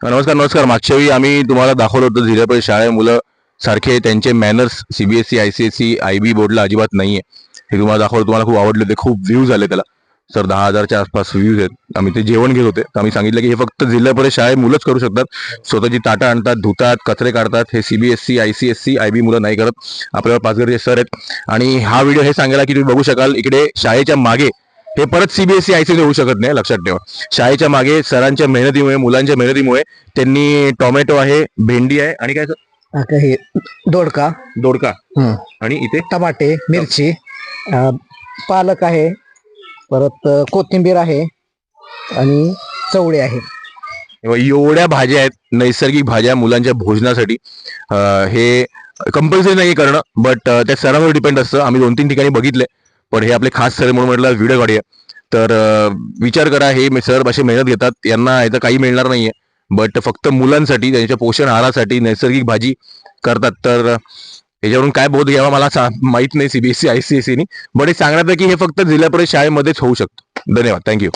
नमस्कार नमस्कार. मागच्या वेळी आम्ही तुम्हाला दाखवलं होतं जिल्हा परिषद शाळे मुलं सारखे त्यांचे मॅनर्स सीबीएसई आयसीएसई आयबी बोर्डला अजिबात नाहीये. हे तुम्हाला दाखवलं, तुम्हाला खूप आवडलं, ते खूप व्ह्यूज आले त्याला. सर 10,000च्या आसपास व्ह्यूज आहेत. आम्ही ते जेवण घेत होते, तर आम्ही सांगितलं की हे फक्त जिल्हा परिषद शाळे मुलंच करू शकतात. स्वतःची ताटं आणतात, धुतात, कचरे काढतात. हे सीबीएसई आयसीएसई आयबी मुलं नाही करत. आपल्याला पाचगरचे सर आहेत. आणि हा व्हिडिओ हे सांगायला की तुम्ही बघू शकाल इकडे शाळेच्या मागे हे परत सीबीएसई आयसीएसई होऊ शकत नाही, लक्षात ठेवा. शाळेच्या मागे सरांच्या मेहनतीमुळे, मुलांच्या मेहनतीमुळे त्यांनी टोमॅटो आहे, भेंडी आहे आणि काय सर? आता हे दोडका, दोडका. आणि इथे टमाटे, मिरची, पालक आहे, परत कोथिंबीर आहे आणि चवळी आहे. एवढ्या भाज्या आहेत, नैसर्गिक भाज्या मुलांच्या भोजनासाठी. हे कंपल्सरी नाही करणं, बट त्या सरांवर डिपेंड असतं. आम्ही 2-3 ठिकाणी बघितले, पण हे आपले खास सर म्हणून म्हटलं व्हिडिओ काढूया. तर विचार करा, हे सर असे मेहनत घेतात, यांना याचं काही मिळणार नाहीये, बट फक्त मुलांसाठी त्यांच्या पोषण आहारासाठी नैसर्गिक भाजी करतात. तर याच्यावरून काय बोध घ्यावा मला माहित नाही सीबीएसई आयसीएसईनी, बट हे सांगण्यात आहे की हे फक्त जिल्हा परिषद शाळेमध्येच होऊ शकतं. धन्यवाद, थँक्यू.